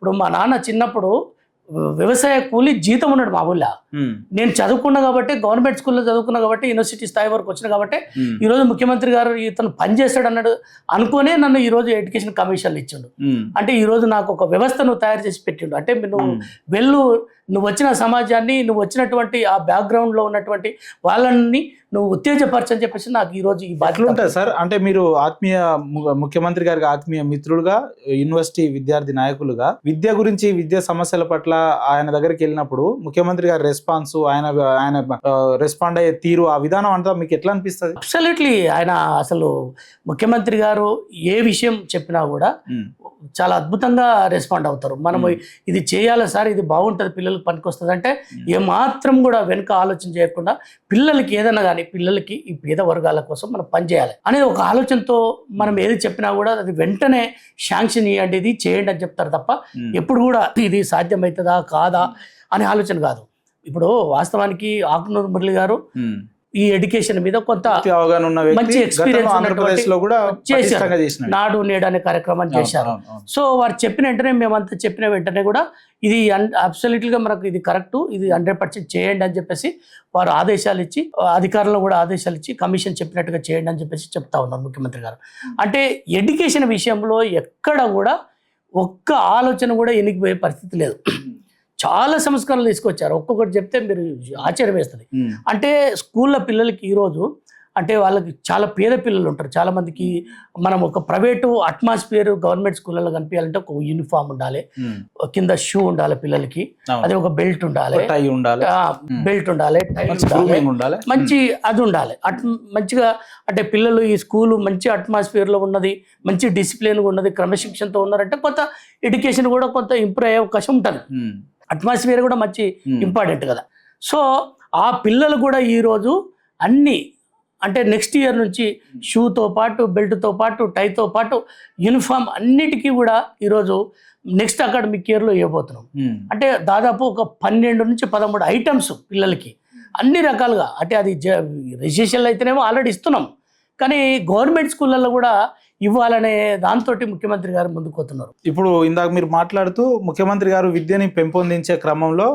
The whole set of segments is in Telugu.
ఇప్పుడు మా నాన్న చిన్నప్పుడు వ్యవసాయ కూలి జీతం ఉన్నాడు మా ఊళ్ళో. నేను చదువుకున్నా కాబట్టి, గవర్నమెంట్ స్కూల్లో చదువుకున్నా కాబట్టి, యూనివర్సిటీ స్థాయి వరకు వచ్చిన కాబట్టి ఈరోజు ముఖ్యమంత్రి గారు ఇతను పనిచేస్తాడు అన్నాడు అనుకునే నన్ను ఈరోజు ఎడ్యుకేషన్ కమిషన్లు ఇచ్చిండు. అంటే ఈరోజు నాకు ఒక వ్యవస్థను తయారు చేసి పెట్టిండు. అంటే నువ్వు వచ్చిన సమాజాన్ని, నువ్వు వచ్చినటువంటి ఆ బ్యాక్గ్రౌండ్లో ఉన్నటువంటి వాళ్ళని నువ్వు ఉత్తేజపరచని చెప్పేసి నాకు ఈరోజు ఈ బాధ్యత ఉంటుంది సార్. అంటే మీరు ముఖ్యమంత్రి గారికి ఆత్మీయ మిత్రులుగా, యూనివర్సిటీ విద్యార్థి నాయకులుగా విద్య గురించి, విద్యా సమస్యల పట్ల ఆయన దగ్గరికి వెళ్ళినప్పుడు ముఖ్యమంత్రి గారి రెస్పాన్స్, ఆయన రెస్పాండ్ అయ్యే తీరు, ఆ విధానం అంతా మీకు ఎట్లా అనిపిస్తుంది? అబ్సల్యూట్లీ ఆయన అసలు ముఖ్యమంత్రి గారు ఏ విషయం చెప్పినా కూడా చాలా అద్భుతంగా రెస్పాండ్ అవుతారు. మనము ఇది చేయాలి సార్, ఇది బాగుంటుంది, పిల్లలకి పనికొస్తుంది అంటే ఏమాత్రం కూడా వెనుక ఆలోచన చేయకుండా పిల్లలకి ఏదైనా కానీ, పిల్లలకి ఈ పేద వర్గాల కోసం మనం పనిచేయాలి అనేది ఒక ఆలోచనతో మనం ఏది చెప్పినా కూడా అది వెంటనే శాంక్షన్ ఇవ్వండి, ఇది చేయండి అని చెప్తారు తప్ప ఎప్పుడు కూడా ఇది సాధ్యమవుతుందా కాదా అనే ఆలోచన కాదు. ఇప్పుడు వాస్తవానికి ఆకునూరు మురళి గారు ఈ ఎడ్యుకేషన్ మీద కొంత మంచి ఎక్స్పీరియన్స్ చేశారు. నాడు నేడు అనే కార్యక్రమాన్ని చేశారు. సో వారు చెప్పిన వెంటనే, మేమంతా చెప్పిన వెంటనే కూడా ఇది అబ్సల్యూట్గా మనకు ఇది కరెక్ట్, ఇది 100% చేయండి అని చెప్పేసి వారు ఆదేశాలు ఇచ్చి, అధికారులను కూడా ఆదేశాలు ఇచ్చి, కమిషన్ చెప్పినట్టుగా చేయండి అని చెప్పేసి చెప్తా ఉన్నారు ముఖ్యమంత్రి గారు. అంటే ఎడ్యుకేషన్ విషయంలో ఎక్కడ కూడా ఒక్క ఆలోచన కూడా ఎనికిపోయే పరిస్థితి లేదు. చాలా సంస్కరణలు తీసుకొచ్చారు. ఒక్కొక్కటి చెప్తే మీరు ఆశ్చర్యం వేస్తుంది. అంటే స్కూల్లో పిల్లలకి ఈరోజు అంటే వాళ్ళకి చాలా పేద పిల్లలు ఉంటారు. చాలా మందికి మనం ఒక ప్రైవేటు అట్మాస్ఫియర్ గవర్నమెంట్ స్కూళ్ళలో కనిపించాలంటే ఒక యూనిఫామ్ ఉండాలి, కింద షూ ఉండాలి పిల్లలకి, అదే ఒక బెల్ట్ ఉండాలి, బెల్ట్ ఉండాలి, టై ఉండాలి, మంచి అది ఉండాలి. మంచిగా అంటే పిల్లలు ఈ స్కూలు మంచి అట్మాస్ఫియర్లో ఉన్నది, మంచి డిసిప్లిన్గా ఉన్నది, క్రమశిక్షణతో ఉన్నారంటే కొంత ఎడ్యుకేషన్ కూడా కొంత ఇంప్రూవ్ అయ్యే అవకాశం ఉంటుంది. అట్మాస్ఫియర్ కూడా మంచి ఇంపార్టెంట్ కదా. సో ఆ పిల్లలు కూడా ఈరోజు అన్నీ అంటే నెక్స్ట్ ఇయర్ నుంచి షూతో పాటు, బెల్ట్తో పాటు, టైతో పాటు, యూనిఫామ్ అన్నిటికీ కూడా ఈరోజు నెక్స్ట్ అకాడమిక్ ఇయర్లో ఇవ్వబోతున్నాం. అంటే దాదాపు ఒక 12 నుంచి 13 ఐటమ్స్ పిల్లలకి అన్ని రకాలుగా. అంటే అది రిజిస్ట్రేషన్లు అయితేనేమో ఆల్రెడీ ఇస్తున్నాం, కానీ గవర్నమెంట్ స్కూళ్ళల్లో కూడా ఇవ్వాలనే దాంతో ముఖ్యమంత్రి గారు ముందుకు పోతున్నారు. ఇప్పుడు ఇందాక మీరు మాట్లాడుతూ ముఖ్యమంత్రి గారు విద్యని పెంపొందించే క్రమంలో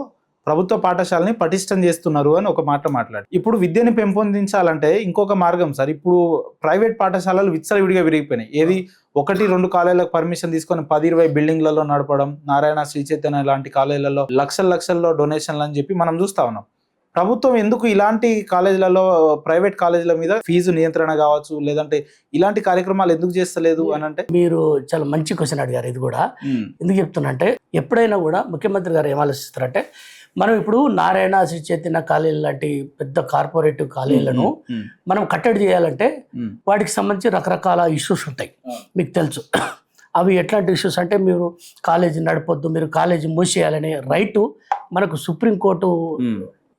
ప్రభుత్వ పాఠశాలని పటిష్టం చేస్తున్నారు అని ఒక మాట మాట్లాడు. ఇప్పుడు విద్యని పెంపొందించాలంటే ఇంకొక మార్గం సార్. ఇప్పుడు ప్రైవేట్ పాఠశాలలు విచ్చలవిడిగా విరిగిపోయినాయి. ఏది 1-2 కాలేజీలకు పర్మిషన్ తీసుకొని 10-20 బిల్డింగ్లలో నడపడం, నారాయణ, శ్రీ చైతన్య లాంటి కాలేజీలలో లక్షల్లో డొనేషన్లు అని చెప్పి మనం చూస్తా ఉన్నాం. ప్రభుత్వం ఎందుకు ఇలాంటి కాలేజీలలో, ప్రైవేట్ కాలేజీల మీద ఫీజు నియంత్రణ కావచ్చు, లేదంటే ఇలాంటి కార్యక్రమాలు ఎందుకు చేస్తలేదు అని అంటే? మీరు చాలా మంచి క్వశ్చన్ అడిగారు. ఇది కూడా ఎందుకు చెప్తున్నా అంటే, ఎప్పుడైనా కూడా ముఖ్యమంత్రి గారు ఏం ఆలోచిస్తారంటే, మనం ఇప్పుడు నారాయణ, శ్రీ చైతన్య కాలేజీ లాంటి పెద్ద కార్పొరేటివ్ కాలేజీలను మనం కట్టడి చేయాలంటే వాటికి సంబంధించి రకరకాల ఇష్యూస్ ఉంటాయి, మీకు తెలుసు. అవి ఎట్లాంటి ఇష్యూస్ అంటే, మీరు కాలేజీ నడపొద్దు, మీరు కాలేజీ మూసేయాలనే రైటు మనకు సుప్రీంకోర్టు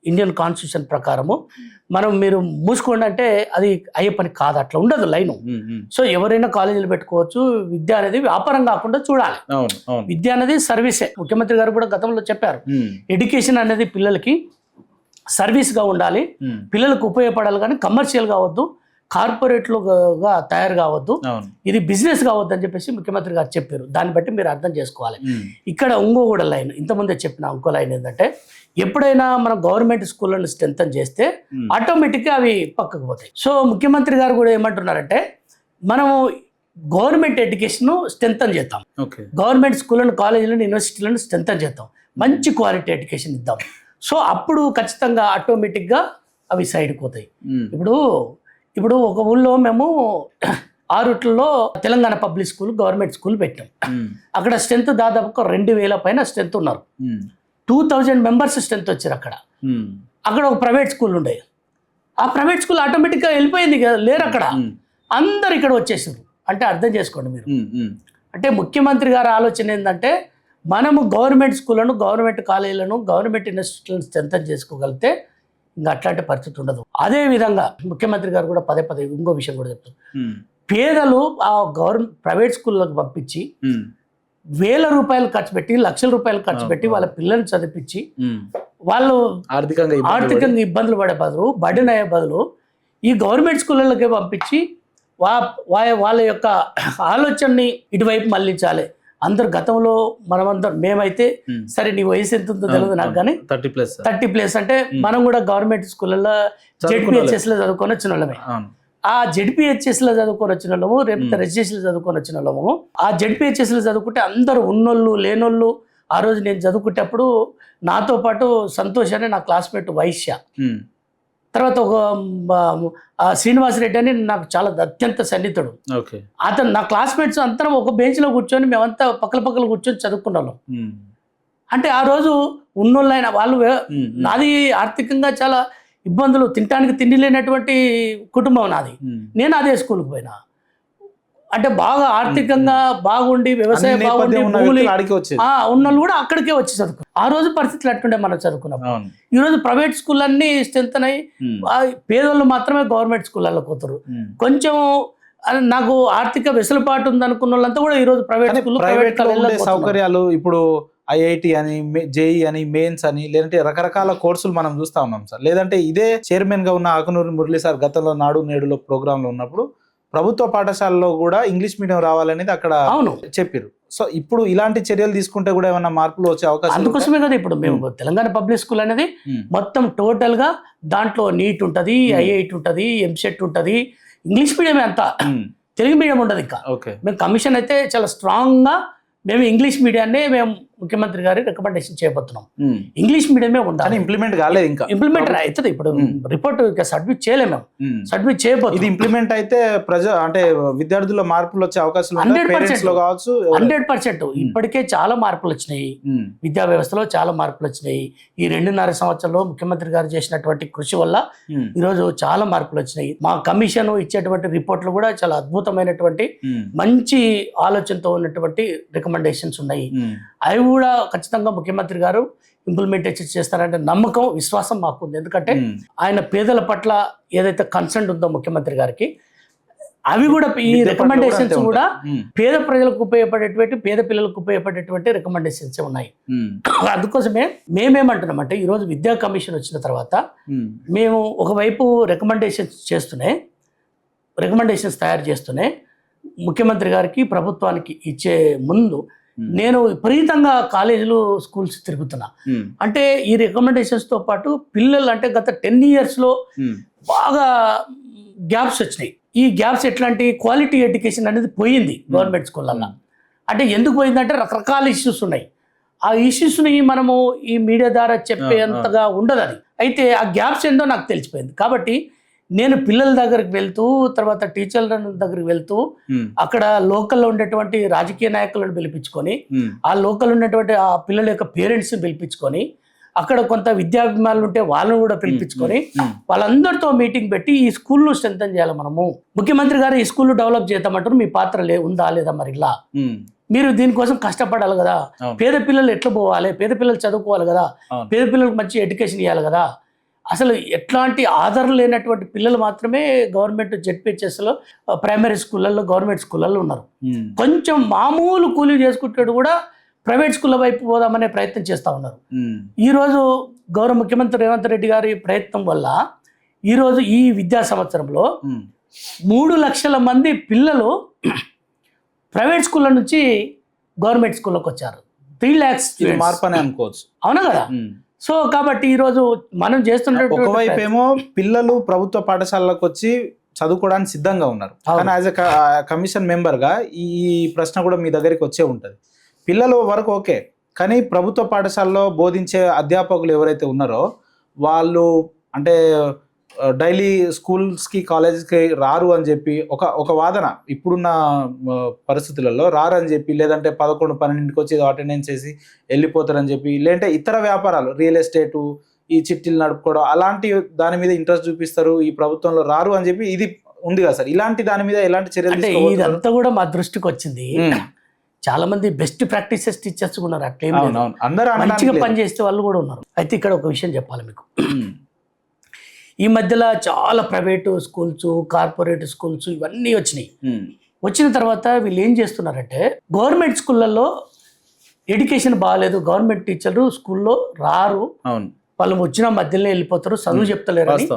ఇండియన్ కాన్స్టిట్యూషన్ ప్రకారము మీరు మూసుకోండి అంటే అది అయ్యే పని కాదు, అట్లా ఉండదు లైను. సో ఎవరైనా కాలేజీలు పెట్టుకోవచ్చు. విద్య అనేది వ్యాపారం కాకుండా చూడాలి. విద్య అనేది సర్వీసే. ముఖ్యమంత్రి గారు కూడా గతంలో చెప్పారు, ఎడ్యుకేషన్ అనేది పిల్లలకి సర్వీస్గా ఉండాలి, పిల్లలకు ఉపయోగపడాలి, కానీ కమర్షియల్ కావద్దు, కార్పొరేట్లుగా తయారు కావద్దు, ఇది బిజినెస్ కావద్దు అని చెప్పేసి ముఖ్యమంత్రి గారు చెప్పారు. దాన్ని బట్టి మీరు అర్థం చేసుకోవాలి. ఇక్కడ కూడా లైన్, ఇంతకుముందే చెప్పిన ఇంకో లైన్ ఏంటంటే, ఎప్పుడైనా మనం గవర్నమెంట్ స్కూళ్ళను స్ట్రెంథన్ చేస్తే ఆటోమేటిక్గా అవి పక్కకు పోతాయి. సో ముఖ్యమంత్రి గారు కూడా ఏమంటున్నారంటే, మనము గవర్నమెంట్ ఎడ్యుకేషన్ స్ట్రెంథన్ చేద్దాం, గవర్నమెంట్ స్కూళ్ళను, కాలేజీలను, యూనివర్సిటీలను స్ట్రెంథన్ చేద్దాం, మంచి క్వాలిటీ ఎడ్యుకేషన్ ఇద్దాం. సో అప్పుడు ఖచ్చితంగా ఆటోమేటిక్గా అవి సైడ్కి పోతాయి. ఇప్పుడు ఒక ఊళ్ళో మేము ఆరుట్లలో Telangana public school, government school పెట్టాం. అక్కడ స్ట్రెంత్ దాదాపు 2000 పైన స్ట్రెంత్ ఉన్నారు. 2000 మెంబర్స్ స్ట్రెంత్ వచ్చారు. అక్కడ ఒక ప్రైవేట్ స్కూల్ ఉండే, ఆ ప్రైవేట్ స్కూల్ ఆటోమేటిక్గా వెళ్ళిపోయింది కదా, లేరు అక్కడ, అందరు ఇక్కడ వచ్చేసారు. అంటే అర్థం చేసుకోండి మీరు. అంటే ముఖ్యమంత్రి గారి ఆలోచన ఏంటంటే, మనము గవర్నమెంట్ స్కూళ్ళను, గవర్నమెంట్ కాలేజీలను, గవర్నమెంట్ యూనివర్సిటీలను స్ట్రెంథన్ చేసుకోగలిగితే ఇంకా అట్లాంటి పరిస్థితి ఉండదు. అదే విధంగా ముఖ్యమంత్రి గారు కూడా పదే ఇంకో విషయం కూడా చెప్తారు, పేదలు ఆ ప్రైవేట్ స్కూళ్ళకు పంపించి ₹1000 ఖర్చు పెట్టి, ₹1,00,000 ఖర్చు పెట్టి వాళ్ళ పిల్లల్ని చదివించి వాళ్ళు ఆర్థికంగా ఇబ్బందులు పడే బదులు, బర్డెన్ అయ్యే బదులు ఈ గవర్నమెంట్ స్కూళ్ళకే పంపించి వాళ్ళ యొక్క ఆలోచనని ఇటువైపు మళ్ళించాలి, అందరు గతంలో మనమందరం మేమైతే సరే నీ వయసు ఎంత ఉందో తెలియదు నాకు, కానీ 30+ అంటే మనం కూడా గవర్నమెంట్ స్కూళ్ళలో జెడ్పిహెచ్ఎస్ లో చదువుకొని వచ్చిన వాళ్ళమే. ఆ జెడ్పిహెచ్ఎస్ లో చదువుకొని వచ్చిన వాళ్ళము, రేపు రెసిడెన్షియల్ చదువుకొని వచ్చిన వాళ్ళము. ఆ జెడ్పిహెచ్ఎస్ లో చదువుకుంటే అందరు ఉన్నోళ్ళు లేనోళ్ళు. ఆ రోజు నేను చదువుకునేటప్పుడు నాతో పాటు సంతోష్ అని నా క్లాస్మేట్ వైశ్య, తర్వాత ఒక శ్రీనివాసరెడ్డి అని నాకు చాలా అత్యంత సన్నిహితుడు. అతను నా క్లాస్మేట్స్ అందరం ఒక బెంచ్ లో కూర్చొని మేమంతా పక్కల కూర్చొని చదువుకున్న వాళ్ళం. అంటే ఆ రోజు ఉన్నోళ్ళైన వాళ్ళు, నాది ఆర్థికంగా చాలా ఇబ్బందులు, తినడానికి తిండి లేనటువంటి కుటుంబం నాది. నేను అదే స్కూల్కి పోయినా. అంటే బాగా ఆర్థికంగా బాగుండి వ్యవసాయం బాగుండి ఉన్నోళ్ళు కూడా అక్కడికే వచ్చి చదువుకున్నారు. ఆ రోజు పరిస్థితులు అట్టుండే మనం చదువుకున్నాం. ఈ రోజు ప్రైవేట్ స్కూల్ అన్ని స్ట్రెంత్ అయ్యి పేదోళ్ళు మాత్రమే గవర్నమెంట్ స్కూళ్ళలో పోతారు. కొంచెం నాకు ఆర్థిక వెసులుబాటు ఉంది అనుకున్న వాళ్ళంతా కూడా ఈ రోజు ప్రైవేట్ స్కూల్, ప్రైవేట్ సౌకర్యాలు ఇప్పుడు ఐఐటి అని, జేఈ అని, మెయిన్స్ అని, లేదంటే రకరకాల కోర్సులు మనం చూస్తా ఉన్నాం సార్. లేదంటే ఇదే చైర్మన్ గా ఉన్న ఆకునూరి మురళి సార్ గతంలో నాడు నేడులో ప్రోగ్రామ్ లో ఉన్నప్పుడు ప్రభుత్వ పాఠశాలలో కూడా ఇంగ్లీష్ మీడియం రావాలనేది అక్కడ చెప్పారు. సో ఇప్పుడు ఇలాంటి చర్యలు తీసుకుంటే కూడా ఏమైనా మార్పులు వచ్చే అవకాశం? అందుకోసమే కదా ఇప్పుడు మేము తెలంగాణ పబ్లిక్ స్కూల్ అనేది మొత్తం టోటల్ గా దాంట్లో నీట్ ఉంటది, ఐఐటి ఉంటది, ఎంసెట్ ఉంటది, ఇంగ్లీష్ మీడియమే అంతా, తెలుగు మీడియం ఉండదు. ఇంకా మేము కమిషన్ అయితే చాలా స్ట్రాంగ్ గా మేము ఇంగ్లీష్ మీడియాన్ని మేము ముఖ్యమంత్రి గారి రికమెండేషన్ చేయబోతున్నాం. ఇంగ్లీష్ మీడియమే ఉండాలి. ఇంప్లిమెంట్ కాలేదు, ఇంకా ఇంప్లిమెంట్ అవుతుంది. ఇప్పుడు రిపోర్ట్ సబ్మిట్ చేయలేము, సబ్మిట్ చేయబోతుంది. ఇది ఇంప్లిమెంట్ అయితే అంటే విద్యార్థుల్లో మార్పులు వచ్చే అవకాశం 100%. ఇప్పటికే చాలా మార్పులు వచ్చినాయి, విద్యా వ్యవస్థలో చాలా మార్పులు వచ్చినాయి. ఈ 2.5 సంవత్సరంలో ముఖ్యమంత్రి గారు చేసినటువంటి కృషి వల్ల ఈరోజు చాలా మార్పులు వచ్చినాయి. మా కమిషన్ ఇచ్చేటువంటి రిపోర్ట్లు కూడా చాలా అద్భుతమైనటువంటి మంచి ఆలోచనతో ఉన్నటువంటి రికమెండేషన్స్ ఉన్నాయి. అవి కూడా ఖచ్చితంగా ముఖ్యమంత్రి గారు ఇంప్లిమెంటేషన్ చేస్తారంటే నమ్మకం, విశ్వాసం మాకుంది. ఎందుకంటే ఆయన పేదల పట్ల ఏదైతే కన్సర్న్ ఉందో ముఖ్యమంత్రి గారికి, అవి కూడా ఈ రికమెండేషన్స్ కూడా పేద ప్రజలకు ఉపయోగపడేటువంటి, పేద పిల్లలకు ఉపయోగపడేటువంటి రికమెండేషన్స్ ఉన్నాయి. అందుకోసమే మేమేమంటున్నామంటే ఈరోజు విద్యా కమిషన్ వచ్చిన తర్వాత మేము ఒకవైపు రికమెండేషన్స్ తయారు చేస్తూనే ముఖ్యమంత్రి గారికి, ప్రభుత్వానికి ఇచ్చే ముందు నేను విపరీతంగా కాలేజీలు, స్కూల్స్ తిరుగుతున్నా. అంటే ఈ రికమెండేషన్స్ తో పాటు పిల్లలు అంటే గత 10 years లో బాగా గ్యాప్స్ వచ్చినాయి. ఈ గ్యాప్స్ ఎట్లాంటి క్వాలిటీ ఎడ్యుకేషన్ అనేది పోయింది గవర్నమెంట్ స్కూళ్ళల్లో. అంటే ఎందుకు పోయిందంటే రకరకాల ఇష్యూస్ ఉన్నాయి. ఆ ఇష్యూస్ని మనము ఈ మీడియా ద్వారా చెప్పేంతగా ఉండదు అది. అయితే ఆ గ్యాప్స్ ఏందో నాకు తెలిసిపోయింది. కాబట్టి నేను పిల్లల దగ్గరికి వెళ్తూ, తర్వాత టీచర్ల దగ్గరికి వెళ్తూ, అక్కడ లోకల్లో ఉండేటువంటి రాజకీయ నాయకులను పిలిపించుకొని, ఆ లోకల్ ఉన్నటువంటి ఆ పిల్లల యొక్క పేరెంట్స్ని పిలిపించుకొని, అక్కడ కొంత విద్యాభిమానులు ఉంటే వాళ్ళని కూడా పిలిపించుకొని వాళ్ళందరితో మీటింగ్ పెట్టి ఈ స్కూల్ను స్ట్రెంథెన్ చేయాలి మనము. ముఖ్యమంత్రి గారు ఈ స్కూల్ డెవలప్ చేద్దామంటారు, మీ పాత్ర ఉందా లేదా? మరి ఇలా మీరు దీనికోసం కష్టపడాలి కదా. పేద పిల్లలు ఎట్లా పోవాలి, పేద పిల్లలు చదువుకోవాలి కదా, పేద పిల్లలకు మంచి ఎడ్యుకేషన్ ఇవ్వాలి కదా. అసలు ఎట్లాంటి ఆధారం లేనటువంటి పిల్లలు మాత్రమే గవర్నమెంట్ జెడ్పిహెచ్ఎస్లో, ప్రైమరీ స్కూళ్ళల్లో, గవర్నమెంట్ స్కూళ్ళల్లో ఉన్నారు. కొంచెం మామూలు కూలీ చేసుకుంటాడు కూడా ప్రైవేట్ స్కూళ్ళ వైపు పోదామనే ప్రయత్నం చేస్తూ ఉన్నారు. ఈరోజు గౌరవ ముఖ్యమంత్రి రేవంత్ రెడ్డి గారి ప్రయత్నం వల్ల ఈరోజు ఈ విద్యా సంవత్సరంలో 3 లక్షల మంది పిల్లలు ప్రైవేట్ స్కూళ్ళ నుంచి గవర్నమెంట్ స్కూల్లోకి వచ్చారు. 3 lakhs మార్పు అని అనుకోవచ్చు. అవునా కదా? సో కాబట్టి ఈరోజు మనం చేస్తున్న ఒకవైపు ఏమో పిల్లలు ప్రభుత్వ పాఠశాలలకు వచ్చి చదువుకోవడానికి సిద్ధంగా ఉన్నారు. కానీ యాజ్ ఎ కమిషన్ మెంబర్గా ఈ ప్రశ్న కూడా మీ దగ్గరికి వచ్చే ఉంటుంది. పిల్లల వరకు ఓకే, కానీ ప్రభుత్వ పాఠశాలలో బోధించే అధ్యాపకులు ఎవరైతే ఉన్నారో వాళ్ళు అంటే డైలీ స్కూల్స్కి, కాలేజెస్కి రారు అని చెప్పి ఒక వాదన ఇప్పుడున్న పరిస్థితులలో రారు అని చెప్పి, లేదంటే 11-12 వచ్చి అటెండెన్స్ చేసి వెళ్ళిపోతారని చెప్పి, లేదంటే ఇతర వ్యాపారాలు, రియల్ ఎస్టేటు, ఈ చిట్టీలు నడుపుకోవడం, అలాంటి దాని మీద ఇంట్రెస్ట్ చూపిస్తారు, ఈ ప్రభుత్వంలో రారు అని చెప్పి ఇది ఉంది కదా సార్. ఇలాంటి దాని మీద ఎలాంటి చర్యలు? అంటే ఇదంతా కూడా మా దృష్టికి వచ్చింది. చాలా మంది బెస్ట్ ప్రాక్టీసెస్ టీచర్స్ ఉన్నారు, అట్లేం అందరూ మంచిగా పనిచేసే వాళ్ళు కూడా ఉన్నారు. అయితే ఇక్కడ ఒక విషయం చెప్పాలి మీకు. ఈ మధ్యలో చాలా ప్రైవేటు స్కూల్స్, కార్పొరేట్ స్కూల్స్ ఇవన్నీ వచ్చినాయి. వచ్చిన తర్వాత వీళ్ళు ఏం చేస్తున్నారంటే, గవర్నమెంట్ స్కూళ్ళల్లో ఎడ్యుకేషన్ బాగాలేదు, గవర్నమెంట్ టీచర్లు స్కూల్లో రారు, వాళ్ళు వచ్చిన మధ్యలో వెళ్ళిపోతారు, చదువు చెప్తలేరు అని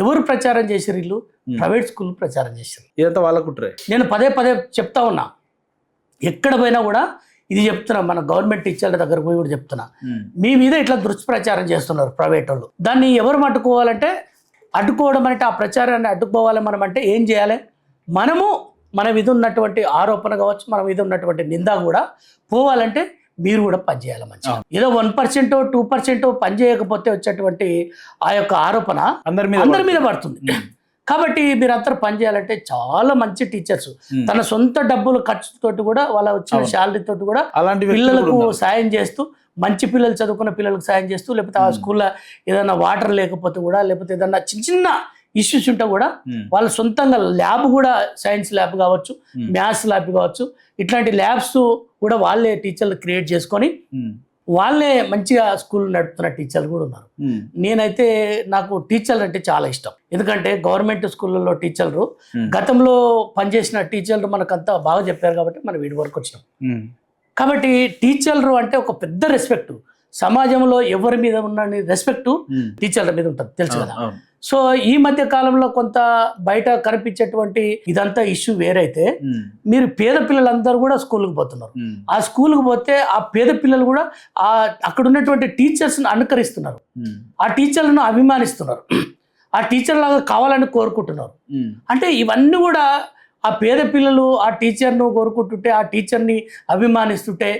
ఎవరు ప్రచారం చేశారు? వీళ్ళు ప్రైవేట్ స్కూల్ ప్రచారం చేశారు. ఇదంతా వాళ్ళ కుట్రే. నేను పదే చెప్తా ఉన్నా, ఎక్కడ పోయినా కూడా ఇది చెప్తున్నా, మన గవర్నమెంట్ టీచర్ల దగ్గర పోయి కూడా చెప్తున్నా, మీ మీద ఇట్లా దుష్ప్రచారం చేస్తున్నారు ప్రైవేట్ వాళ్ళు. దాన్ని ఎవరు అడ్డుకోవాలంటే, అడ్డుకోవడం అంటే ఆ ప్రచారాన్ని అడ్డుకోవాలి మనం అంటే ఏం చేయాలి? మనము మన మీద ఉన్నటువంటి ఆరోపణ కావచ్చు, మన మీద ఉన్నటువంటి నింద కూడా పోవాలంటే మీరు కూడా పనిచేయాలి మంచిగా. ఏదో 1% 2% పని చేయకపోతే వచ్చేటువంటి ఆ యొక్క ఆరోపణ అందరి మీద పడుతుంది. కాబట్టి మీరు అందరూ పని చేయాలంటే చాలా మంచి టీచర్స్ తన సొంత డబ్బుల ఖర్చుతోటి కూడా, వాళ్ళ వచ్చిన శాలరీ తోటి కూడా అలాంటి పిల్లలకు సాయం చేస్తూ, మంచి పిల్లలు చదువుకున్న పిల్లలకు సాయం చేస్తూ, లేకపోతే ఆ స్కూల్లో ఏదైనా వాటర్ లేకపోతే కూడా, లేకపోతే ఏదైనా చిన్న చిన్న ఇష్యూస్ ఉంటే కూడా వాళ్ళ సొంతంగా ల్యాబ్ కూడా, సైన్స్ ల్యాబ్ కావచ్చు, మ్యాథ్స్ ల్యాబ్ కావచ్చు, ఇట్లాంటి ల్యాబ్స్ కూడా వాళ్ళే టీచర్లు క్రియేట్ చేసుకొని వాళ్ళే మంచిగా స్కూల్ నడుపుతున్న టీచర్లు కూడా ఉన్నారు. నేనైతే నాకు టీచర్లు అంటే చాలా ఇష్టం. ఎందుకంటే గవర్నమెంట్ స్కూళ్ళలో టీచర్లు గతంలో పనిచేసిన టీచర్లు మనకంతా బాగా చెప్పారు కాబట్టి మనం వీడి వరకు వచ్చినాం. కాబట్టి టీచర్లు అంటే ఒక పెద్ద రెస్పెక్ట్, సమాజంలో ఎవరి మీద ఉన్న రెస్పెక్ట్ టీచర్ల మీద ఉంటుంది, తెలుసు కదా. సో ఈ మధ్య కాలంలో కొంత బయట కనిపించేటువంటి ఇదంతా ఇష్యూ వేరైతే, మీరు పేద పిల్లలందరూ కూడా స్కూల్కి పోతున్నారు. ఆ స్కూల్కి పోతే ఆ పేద పిల్లలు కూడా అక్కడ ఉన్నటువంటి టీచర్స్ని అనుకరిస్తున్నారు, ఆ టీచర్లను అభిమానిస్తున్నారు, ఆ టీచర్ లాగా కావాలని కోరుకుంటున్నారు. అంటే ఇవన్నీ కూడా ఆ పేద పిల్లలు ఆ టీచర్ను కోరుకుంటుంటే, ఆ టీచర్ని అభిమానిస్తుంటే,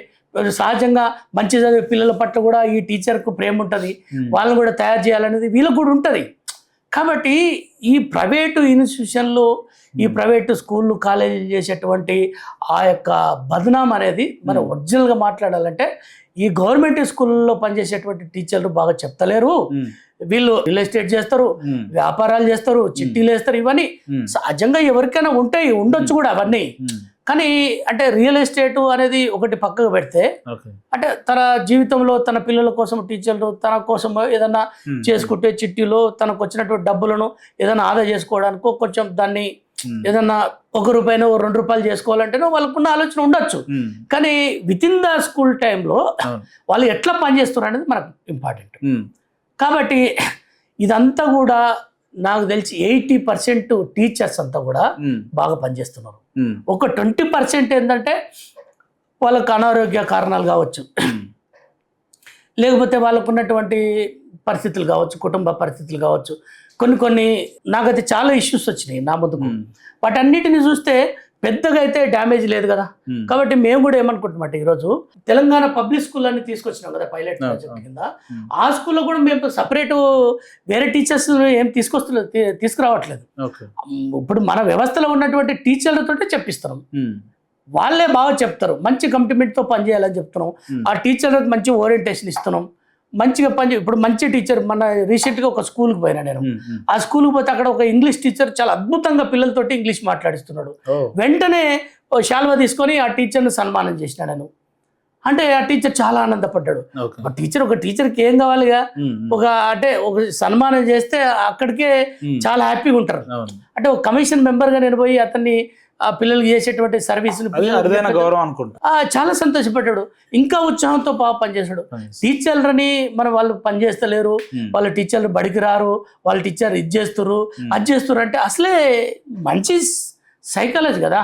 సహజంగా మంచి చదివే పిల్లల పట్ల కూడా ఈ టీచర్కు ప్రేమ ఉంటుంది, వాళ్ళని కూడా తయారు చేయాలనేది వీళ్ళకు కూడా ఉంటుంది. కాబట్టి ఈ ప్రైవేటు ఇన్స్టిట్యూషన్లు, ఈ ప్రైవేటు స్కూళ్ళు, కాలేజీలు చేసేటువంటి ఆ యొక్క బదనాం అనేది మనం ఒరిజినల్గా మాట్లాడాలంటే, ఈ గవర్నమెంట్ స్కూల్లో పనిచేసేటువంటి టీచర్లు బాగా చెప్తలేరు. వీళ్ళు రియల్ ఎస్టేట్ చేస్తారు, వ్యాపారాలు చేస్తారు, చిట్టీలు వేస్తారు. ఇవన్నీ సహజంగా ఎవరికైనా ఉంటాయి, ఉండొచ్చు కూడా అవన్నీ. కానీ అంటే రియల్ ఎస్టేట్ అనేది ఒకటి పక్కకు పెడితే, అంటే తన జీవితంలో తన పిల్లల కోసం టీచర్లు తన కోసం ఏదైనా చేసుకుంటే చిట్టీలో తనకు వచ్చినటువంటి డబ్బులను ఏదైనా ఆదా చేసుకోవడానికో, కొంచెం దాన్ని ఏదన్నా ₹1 ₹2 చేసుకోవాలంటేనో వాళ్ళకున్న ఆలోచన ఉండొచ్చు. కానీ విత్ ఇన్ ద స్కూల్ టైంలో వాళ్ళు ఎట్లా పనిచేస్తున్నారు అనేది మనకు ఇంపార్టెంట్. కాబట్టి ఇదంతా కూడా నాకు తెలిసి 80% టీచర్స్ అంతా కూడా బాగా పనిచేస్తున్నారు. ఒక 20% ఏంటంటే వాళ్ళకు అనారోగ్య కారణాలు కావచ్చు, లేకపోతే వాళ్ళకు ఉన్నటువంటి పరిస్థితులు కావచ్చు, కుటుంబ పరిస్థితులు కావచ్చు, కొన్ని నాకైతే చాలా ఇష్యూస్ వచ్చినాయి నా ముందుకు. వాటన్నిటిని చూస్తే పెద్దగా అయితే డ్యామేజ్ లేదు కదా. కాబట్టి మేము కూడా ఏమనుకుంటున్నామంటే, ఈరోజు తెలంగాణ పబ్లిక్ స్కూల్ అని తీసుకొచ్చినాం కదా పైలట్ ప్రాజెక్ట్ కింద. ఆ స్కూల్లో కూడా మేము సపరేట్ వేరే టీచర్స్ ఏం తీసుకురావట్లేదు. ఇప్పుడు మన వ్యవస్థలో ఉన్నటువంటి టీచర్లతోటే చెప్పిస్తున్నాం, వాళ్ళే బాగా చెప్తారు, మంచి కమిట్మెంట్తో పనిచేయాలని చెప్తున్నాం. ఆ టీచర్లకు మంచి ఓరియంటేషన్ ఇస్తున్నాం, మంచిగా ఇప్పుడు మంచి టీచర్. మన రీసెంట్గా ఒక స్కూల్కి పోయినా నేను. ఆ స్కూల్కి పోతే అక్కడ ఒక ఇంగ్లీష్ టీచర్ చాలా అద్భుతంగా పిల్లలతోటి ఇంగ్లీష్ మాట్లాడిస్తున్నాడు. వెంటనే శాల్వా తీసుకొని ఆ టీచర్ని సన్మానం చేసిన నేను. అంటే ఆ టీచర్ చాలా ఆనందపడ్డాడు. ఒక టీచర్కి ఏం కావాలిగా, ఒక సన్మానం చేస్తే అక్కడికే చాలా హ్యాపీగా ఉంటారు. అంటే ఒక కమిషన్ మెంబర్గా నేను పోయి అతన్ని ఆ పిల్లలకి చేసేటువంటి సర్వీస్ గౌరవం అనుకుంటా చాలా సంతోషపడ్డాడు. ఇంకా ఉత్సాహంతో బాగా పనిచేశాడు. టీచర్లని వాళ్ళు పనిచేస్తలేరు, వాళ్ళ టీచర్లు బడికి రారు, వాళ్ళ టీచర్ ఇది చేస్తున్నారు అది చేస్తున్నారు అంటే అసలే మంచి సైకాలజీ కదా.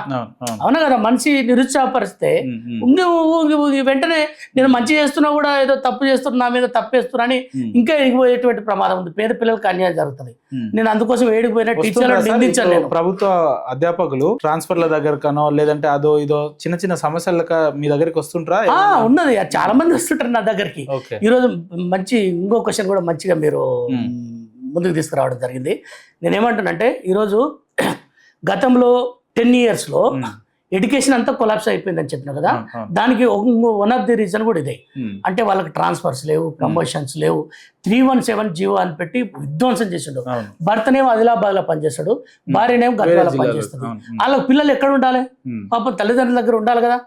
అవునా కదా, మనిషి నిరుత్సాహపరిస్తే వెంటనే నేను మంచి చేస్తున్నా కూడా ఏదో తప్పు చేస్తున్నా, నా మీద తప్పేస్తున్నా అని ఇంకా ఎగిపోయేటువంటి ప్రమాదం ఉంది. పేద పిల్లలకు అన్యాయం జరుగుతుంది. నేను అందుకోసం ఏడిపోయిన టీచర్ నిందించాను. ప్రభుత్వ అధ్యాపకులు ట్రాన్స్ఫర్ల దగ్గర కనో లేదంటే అదో ఇదో చిన్న చిన్న సమస్యలకు మీ దగ్గరికి వస్తుంటారా? ఉన్నది, చాలా మంది వస్తుంటారు నా దగ్గరికి. ఈరోజు మంచి ఇంకో క్వశ్చన్ కూడా మంచిగా మీరు ముందుకు తీసుకురావడం జరిగింది. నేనేమంటానంటే, ఈరోజు గతంలో 10 years ఎడ్యుకేషన్ అంతా కొలాప్స్ అయిపోయిందని చెప్పిన కదా. దానికి వన్ ఆఫ్ ది రీజన్ కూడా ఇదే. అంటే వాళ్ళకి ట్రాన్స్ఫర్స్ లేవు, ప్రమోషన్స్ లేవు. 317 జీవో అని పెట్టి విధ్వంసం చేసాడు. భర్తనేమో ఆదిలాబాద్లో పనిచేస్తాడు, భార్యనేమో గద్వాల పనిచేస్తుంది. వాళ్ళకి పిల్లలు ఎక్కడ ఉండాలి? పాపం తల్లిదండ్రుల దగ్గర ఉండాలి కదా.